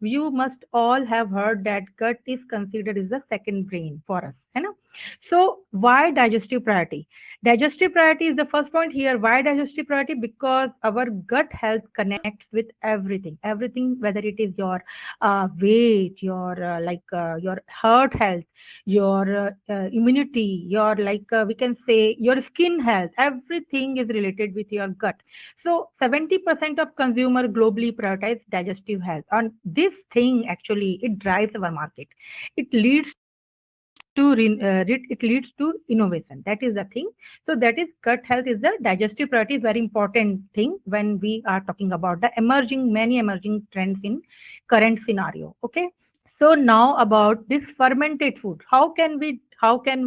you must all have heard that gut is considered as the second brain for us, है ना? So why digestive priority? Digestive priority is the first point here. Why digestive priority? Because our gut health connects with everything, whether it is your weight, your your heart health, your immunity, your we can say your skin health. Everything is related with your gut. So 70% of consumer globally prioritize digestive health. And this thing actually it drives our market. It leads to it leads to innovation. That is the thing. So that is gut health is the digestive priority is very important thing when we are talking about the many emerging trends in current scenario. Okay. So now about this fermented food. How can we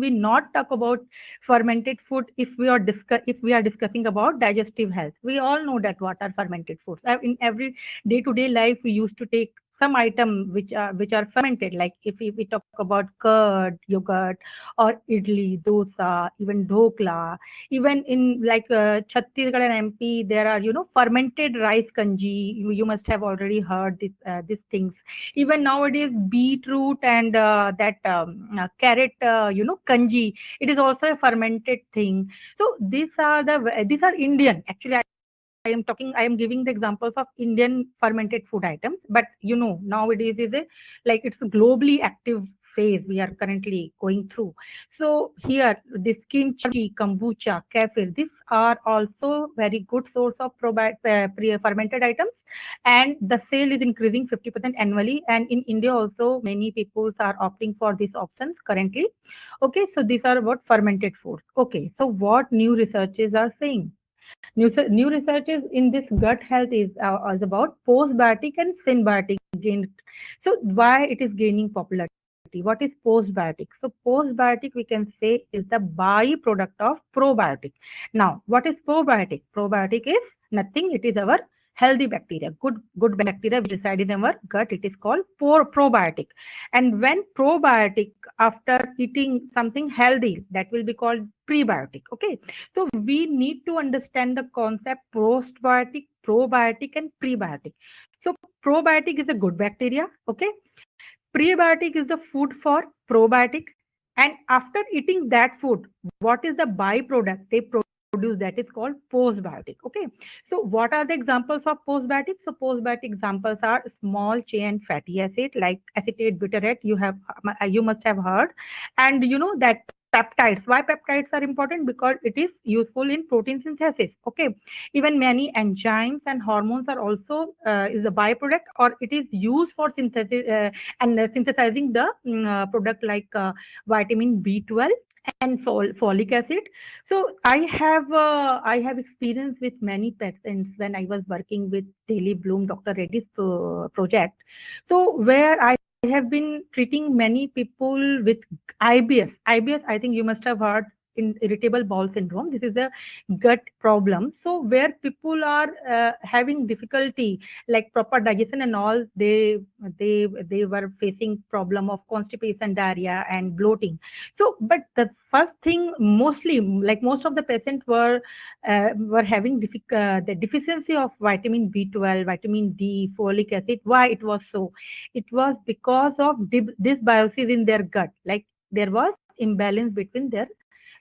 not talk about fermented food if we are discussing about digestive health? We all know that what are fermented foods. In every day to day life, we used to take some item which are fermented. Like if we talk about curd, yogurt, or idli, dosa, even dhokla, even in Chhattisgarh and MP, there are fermented rice kanji. You must have already heard these things. Even nowadays beetroot and that carrot kanji, it is also a fermented thing. So these are Indian. Actually, I am giving the examples of Indian fermented food items, but nowadays is a like it's a globally active phase we are currently going through. So here, this kimchi, kombucha, kefir, these are also very good source of fermented items, and the sale is increasing 50% annually. And in India also, many people are opting for these options currently. Okay, so these are about fermented foods. Okay, so what new researches are saying? New researches in this gut health is about postbiotic and symbiotic gain. So why it is gaining popularity? What is postbiotic? So postbiotic we can say is the byproduct of probiotic. Now, what is probiotic? Probiotic is nothing. It is our healthy bacteria, good bacteria which reside in our gut. It is called probiotic. And when probiotic after eating something healthy, that will be called prebiotic. Okay, so we need to understand the concept postbiotic, probiotic, and prebiotic. So probiotic is a good bacteria. Okay, prebiotic is the food for probiotic, and after eating that food, what is the byproduct they produce? That is called postbiotic. Okay, so what are the examples of postbiotic? So postbiotic examples are small chain fatty acid like acetate butyrate. You must have heard, and that peptides. Why peptides are important? Because it is useful in protein synthesis. Okay, even many enzymes and hormones are also is a byproduct, or it is used for synthesis and synthesizing the product like vitamin B12 and folic acid. So I have experience with many patients when I was working with Daily Bloom, Dr. Reddy's project. So where I have been treating many people with IBS. I think you must have heard in irritable bowel syndrome. This is a gut problem. So where people are having difficulty like proper digestion and all, they were facing problem of constipation, diarrhea, and bloating. So but the first thing, mostly like most of the patients were having the deficiency of vitamin B12, vitamin D, folic acid. Why it was so? It was because of dysbiosis in their gut. Like there was imbalance between their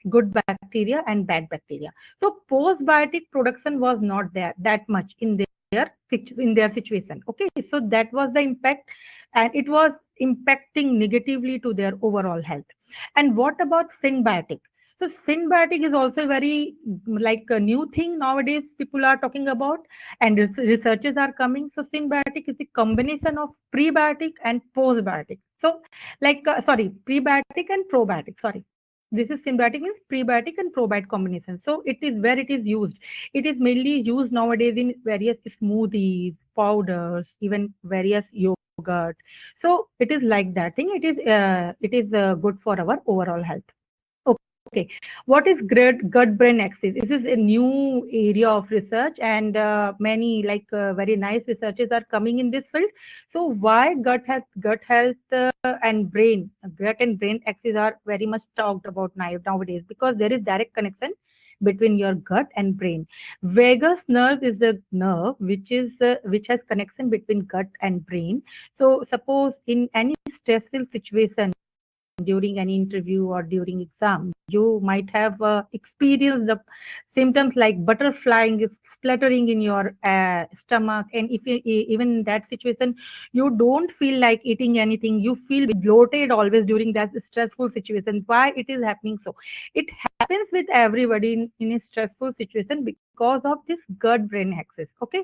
good bacteria and bad bacteria. So postbiotic production was not there that much in their situation. Okay, so that was the impact, and it was impacting negatively to their overall health. And what about symbiotic? So symbiotic is also very like a new thing nowadays people are talking about, and researches are coming. So symbiotic is a combination of prebiotic and postbiotic. So sorry, prebiotic and probiotic. Sorry, this is symbiotic means prebiotic and probiotic combination. So it is where it is used. It is mainly used nowadays in various smoothies, powders, even various yogurt. So it is like that thing. It is good for our overall health. Okay, what is gut brain axis? This is a new area of research, and many very nice researches are coming in this field. So why gut health and gut and brain axis are very much talked about nowadays, because there is direct connection between your gut and brain. Vagus nerve is the nerve which has connection between gut and brain. So suppose in any stressful situation during any interview or during exam, you might have experienced the symptoms like butterflying, spluttering in your stomach, and if even in that situation you don't feel like eating anything, you feel bloated always during that stressful situation. Why it is happening? So it happens with everybody in a stressful situation because of this gut brain axis. Okay.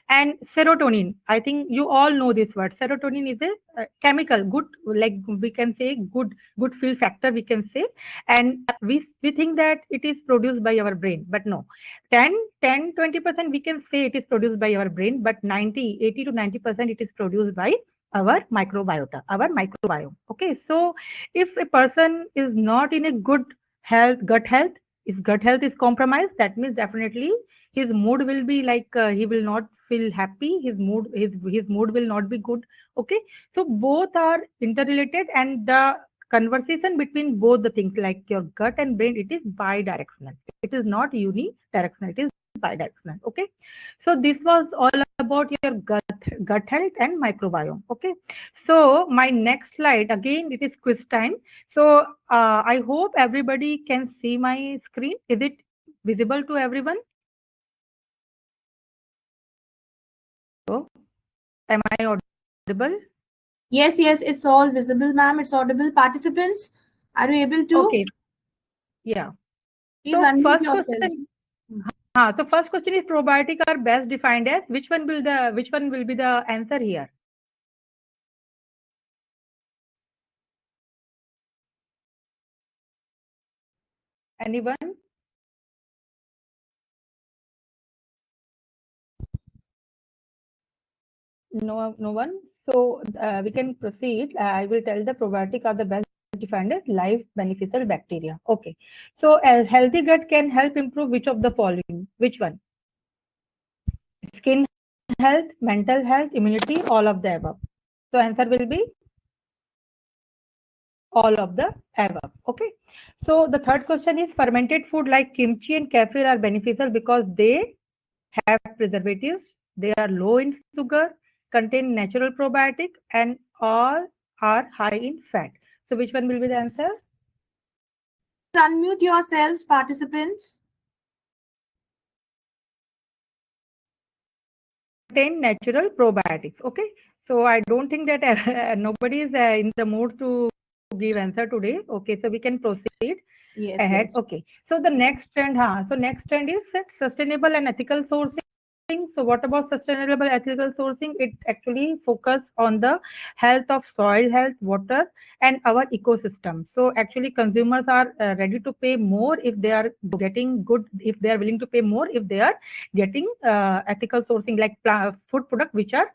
And serotonin, I think you all know this word. Serotonin is a chemical, good, like we can say good feel factor, we can say. And we think that it is produced by our brain, but no. 10 20% we can say it is produced by our brain, but 80 to 90% it is produced by our microbiota, our microbiome. Okay. So if a person is not in a good health, gut health, if gut health is compromised, that means definitely his mood will be like he will not feel happy, his mood will not be good. Okay. So both are interrelated, and the conversation between both the things like your gut and brain, it is bi-directional, it is not unidirectional, it is bi-directional. Okay. So this was all about your gut health and microbiome. Okay. So my next slide, again it is quiz time. So I hope everybody can see my screen. Is it visible to everyone? Hello, am I audible? Yes, yes, it's all visible, ma'am. It's audible. Participants, are you able Okay. to? Yeah. Please So unmute first yourselves. question. So first question is probiotic are best defined as which one will be the answer here? Anyone? No, no one. So we can proceed. I will tell the probiotic are the best defined as life beneficial bacteria. Okay. So a healthy gut can help improve which of the following? Which one? Skin health, mental health, immunity, all of the above. So answer will be all of the above. Okay. So the third question is fermented food like kimchi and kefir are beneficial because they have preservatives, they are low in sugar, contain natural probiotic, and all are high in fat. So which one will be the answer? Please unmute yourselves, participants. Contain natural probiotics. Okay. So I don't think that nobody is in the mood to give answer today. Okay. So we can proceed ahead. Yes, Okay. yes. So the next trend, so next trend is sustainable and ethical sourcing. So what about sustainable ethical sourcing? It actually focus on the health of soil, health, water, and our ecosystem. So actually consumers are ready to pay more if they are getting good, if they are willing to pay more if they are getting ethical sourcing like food product which are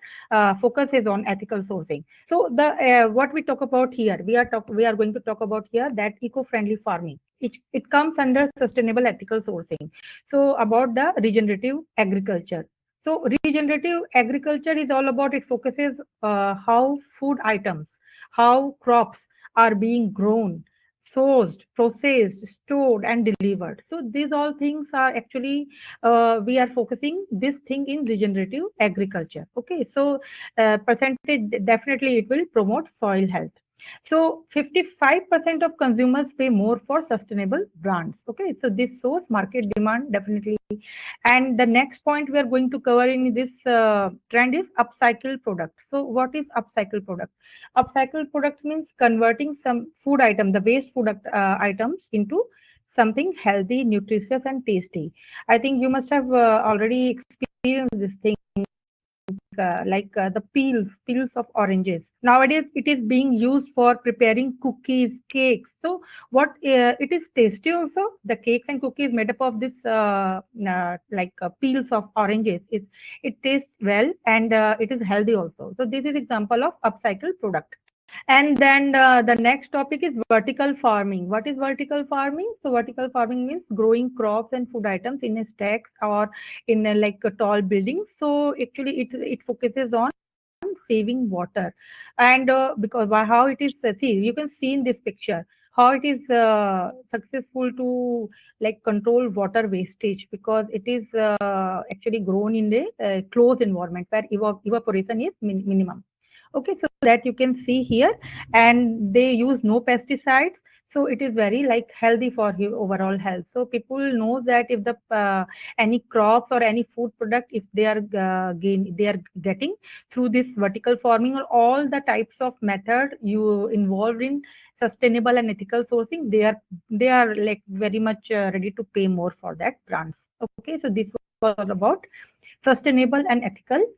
focuses on ethical sourcing. So the what we talk about here, we are going to talk about here that eco-friendly farming. It comes under sustainable ethical sourcing. So about the regenerative agriculture. So regenerative agriculture is all about, it focuses how food items, how crops are being grown, sourced, processed, stored, and delivered. So these all things are actually we are focusing this thing in regenerative agriculture. Okay, so percentage definitely it will promote soil health. So 55% of consumers pay more for sustainable brands. Okay, so this shows market demand definitely. And the next point we are going to cover in this trend is upcycle product. So what is upcycle product? Upcycle product means converting some food item, the waste food items into something healthy, nutritious, and tasty. I think you must have already experienced this thing, like the peels of oranges. Nowadays, it is being used for preparing cookies, cakes. So, what it is tasty also. The cakes and cookies made up of this peels of oranges. It tastes well, and it is healthy also. So, this is example of upcycle product. And then the next topic is vertical farming. What is vertical farming? So vertical farming means growing crops and food items in a stacks or in a, like a tall building. So actually it focuses on saving water. And because how it is, see, you can see in this picture. how it is successful to like control water wastage, because it is actually grown in the closed environment where evaporation is minimum. Okay, so that you can see here, and they use no pesticides, so it is very like healthy for your overall health. So people know that if the any crops or any food product, if they are they are getting through this vertical farming or all the types of method you involved in sustainable and ethical sourcing, they are like very much ready to pay more for that brands. Okay, so this was about sustainable and ethical sourcing.